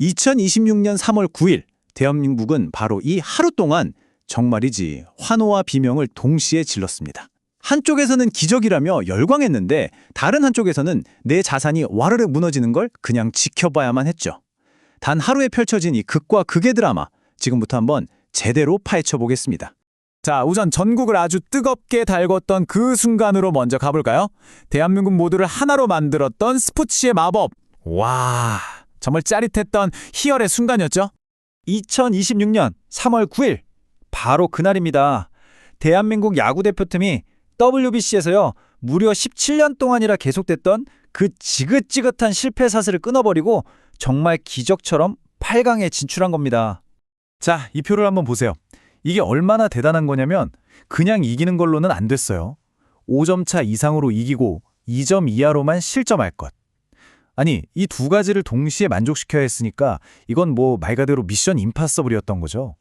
2026년 3월 9일 대한민국은 바로 이 하루 동안 정말이지 환호와 비명을 동시에 질렀습니다. 한쪽에서는 기적이라며 열광했는데 다른 한쪽에서는 내 자산이 와르르 무너지는 걸 그냥 지켜봐야만 했죠. 단 하루에 펼쳐진 이 극과 극의 드라마, 지금부터 한번 제대로 파헤쳐 보겠습니다. 자, 우선 전국을 아주 뜨겁게 달궜던 그 순간으로 먼저 가볼까요? 대한민국 모두를 하나로 만들었던 스포츠의 마법. 와, 정말 짜릿했던 희열의 순간이었죠? 2026년 3월 9일 바로 그날입니다. 대한민국 야구대표팀이 WBC에서요 무려 17년 동안이라 계속됐던 그 지긋지긋한 실패 사슬을 끊어버리고 정말 기적처럼 8강에 진출한 겁니다. 자, 이 표를 한번 보세요. 이게 얼마나 대단한 거냐면 그냥 이기는 걸로는 안 됐어요. 5점 차 이상으로 이기고 2점 이하로만 실점할 것. 아니, 이 두 가지를 동시에 만족시켜야 했으니까 이건 뭐 말 그대로 미션 임파서블이었던 거죠.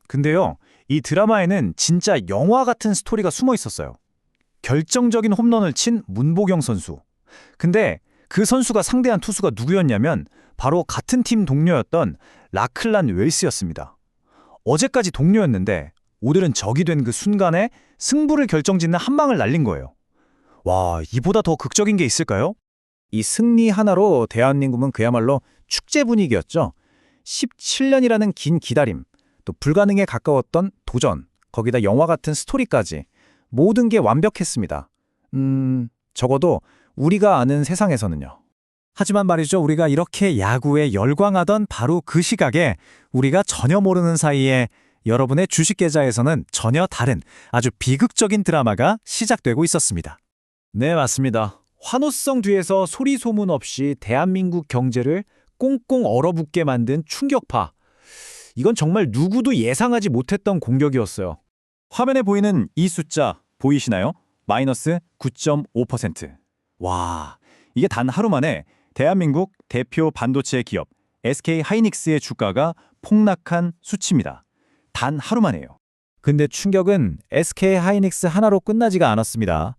근데요, 이 드라마에는 진짜 영화 같은 스토리가 숨어 있었어요. 결정적인 홈런을 친 문보경 선수. 근데 그 선수가 상대한 투수가 누구였냐면 바로 같은 팀 동료였던 라클란 웰스였습니다. 어제까지 동료였는데 오늘은 적이 된 그 순간에 승부를 결정짓는 한 방을 날린 거예요. 와, 이보다 더 극적인 게 있을까요? 이 승리 하나로 대한민국은 그야말로 축제 분위기였죠. 17년이라는 긴 기다림, 또 불가능에 가까웠던 도전, 거기다 영화 같은 스토리까지 모든 게 완벽했습니다. 적어도 우리가 아는 세상에서는요. 하지만 말이죠, 우리가 이렇게 야구에 열광하던 바로 그 시각에 우리가 전혀 모르는 사이에 여러분의 주식 계좌에서는 전혀 다른 아주 비극적인 드라마가 시작되고 있었습니다. 네, 맞습니다. 환호성 뒤에서 소리 소문 없이 대한민국 경제를 꽁꽁 얼어붙게 만든 충격파. 이건 정말 누구도 예상하지 못했던 공격이었어요. 화면에 보이는 이 숫자 보이시나요? 마이너스 9.5%. 와, 이게 단 하루 만에 대한민국 대표 반도체 기업 SK 하이닉스의 주가가 폭락한 수치입니다. 단 하루 만에요. 근데 충격은 SK 하이닉스 하나로 끝나지가 않았습니다.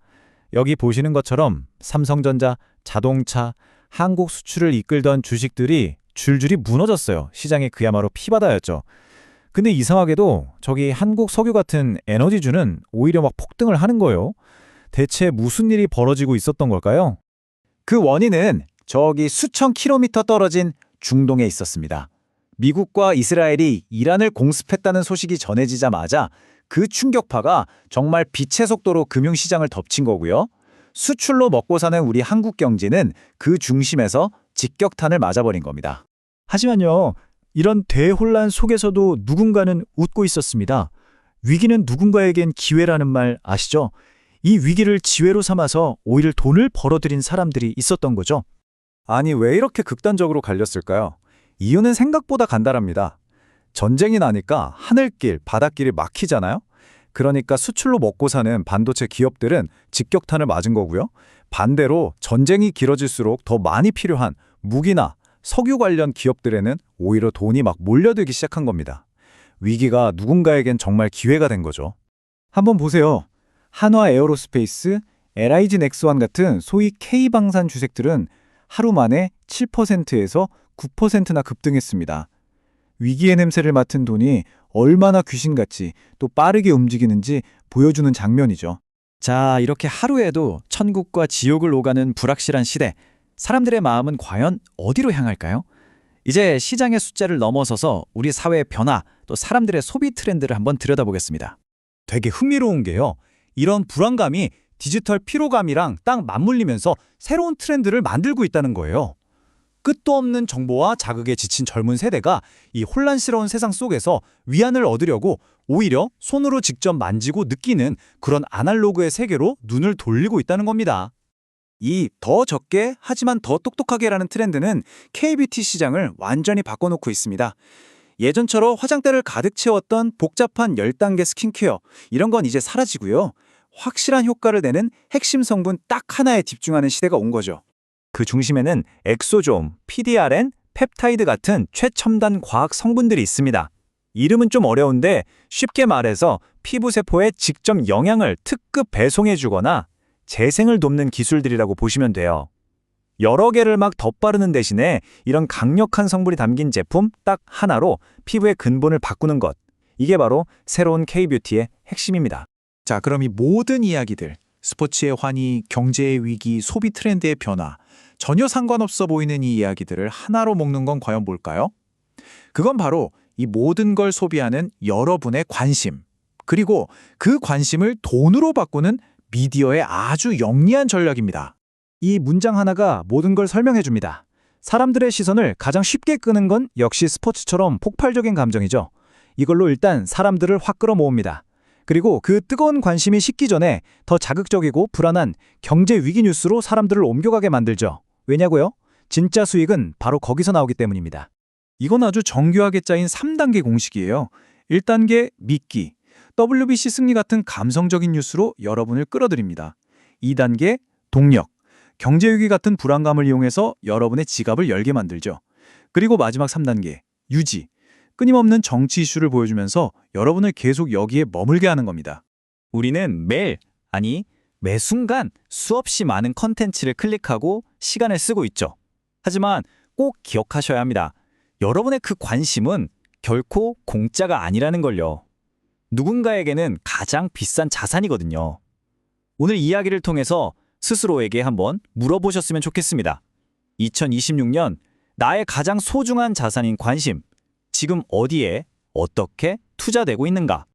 여기 보시는 것처럼 삼성전자, 자동차, 한국 수출을 이끌던 주식들이 줄줄이 무너졌어요. 시장에 그야말로 피바다였죠. 근데 이상하게도 저기 한국 석유 같은 에너지주는 오히려 막 폭등을 하는 거예요. 대체 무슨 일이 벌어지고 있었던 걸까요? 그 원인은 저기 수천 킬로미터 떨어진 중동에 있었습니다. 미국과 이스라엘이 이란을 공습했다는 소식이 전해지자마자 그 충격파가 정말 빛의 속도로 금융시장을 덮친 거고요. 수출로 먹고 사는 우리 한국 경제는 그 중심에서 직격탄을 맞아버린 겁니다. 하지만요, 이런 대혼란 속에서도 누군가는 웃고 있었습니다. 위기는 누군가에겐 기회라는 말 아시죠? 이 위기를 기회로 삼아서 오히려 돈을 벌어들인 사람들이 있었던 거죠. 아니, 왜 이렇게 극단적으로 갈렸을까요? 이유는 생각보다 간단합니다. 전쟁이 나니까 하늘길, 바닷길이 막히잖아요? 그러니까 수출로 먹고 사는 반도체 기업들은 직격탄을 맞은 거고요. 반대로 전쟁이 길어질수록 더 많이 필요한 무기나 석유 관련 기업들에는 오히려 돈이 막 몰려들기 시작한 겁니다. 위기가 누군가에겐 정말 기회가 된 거죠. 한번 보세요. 한화 에어로스페이스, LIG 넥스원 같은 소위 K방산 주식들은 하루 만에 7%에서 9%나 급등했습니다. 위기의 냄새를 맡은 돈이 얼마나 귀신같이 또 빠르게 움직이는지 보여주는 장면이죠. 자, 이렇게 하루에도 천국과 지옥을 오가는 불확실한 시대, 사람들의 마음은 과연 어디로 향할까요? 이제 시장의 숫자를 넘어서서 우리 사회의 변화, 또 사람들의 소비 트렌드를 한번 들여다보겠습니다. 되게 흥미로운 게요, 이런 불안감이 디지털 피로감이랑 딱 맞물리면서 새로운 트렌드를 만들고 있다는 거예요. 끝도 없는 정보와 자극에 지친 젊은 세대가 이 혼란스러운 세상 속에서 위안을 얻으려고 오히려 손으로 직접 만지고 느끼는 그런 아날로그의 세계로 눈을 돌리고 있다는 겁니다. 이 더 적게 하지만 더 똑똑하게라는 트렌드는 KBT 시장을 완전히 바꿔놓고 있습니다. 예전처럼 화장대를 가득 채웠던 복잡한 10단계 스킨케어, 이런 건 이제 사라지고요. 확실한 효과를 내는 핵심 성분 딱 하나에 집중하는 시대가 온 거죠. 그 중심에는 엑소솜, PDRN, 펩타이드 같은 최첨단 과학 성분들이 있습니다. 이름은 좀 어려운데 쉽게 말해서 피부세포에 직접 영양을 특급 배송해주거나 재생을 돕는 기술들이라고 보시면 돼요. 여러 개를 막 덧바르는 대신에 이런 강력한 성분이 담긴 제품 딱 하나로 피부의 근본을 바꾸는 것. 이게 바로 새로운 K-뷰티의 핵심입니다. 자, 그럼 이 모든 이야기들, 스포츠의 환희, 경제의 위기, 소비 트렌드의 변화, 전혀 상관없어 보이는 이 이야기들을 하나로 묶는 건 과연 뭘까요? 그건 바로 이 모든 걸 소비하는 여러분의 관심, 그리고 그 관심을 돈으로 바꾸는 미디어의 아주 영리한 전략입니다. 이 문장 하나가 모든 걸 설명해 줍니다. 사람들의 시선을 가장 쉽게 끄는 건 역시 스포츠처럼 폭발적인 감정이죠. 이걸로 일단 사람들을 확 끌어모읍니다. 그리고 그 뜨거운 관심이 식기 전에 더 자극적이고 불안한 경제 위기 뉴스로 사람들을 옮겨가게 만들죠. 왜냐고요? 진짜 수익은 바로 거기서 나오기 때문입니다. 이건 아주 정교하게 짜인 3단계 공식이에요. 1단계 믿기, WBC 승리 같은 감성적인 뉴스로 여러분을 끌어들입니다. 2단계 동력, 경제 위기 같은 불안감을 이용해서 여러분의 지갑을 열게 만들죠. 그리고 마지막 3단계 유지, 끊임없는 정치 이슈를 보여주면서 여러분을 계속 여기에 머물게 하는 겁니다. 우리는 매일, 아니 매 순간 수없이 많은 컨텐츠를 클릭하고 시간을 쓰고 있죠. 하지만 꼭 기억하셔야 합니다. 여러분의 그 관심은 결코 공짜가 아니라는 걸요. 누군가에게는 가장 비싼 자산이거든요. 오늘 이야기를 통해서 스스로에게 한번 물어보셨으면 좋겠습니다. 2026년 나의 가장 소중한 자산인 관심, 지금 어디에 어떻게 투자되고 있는가?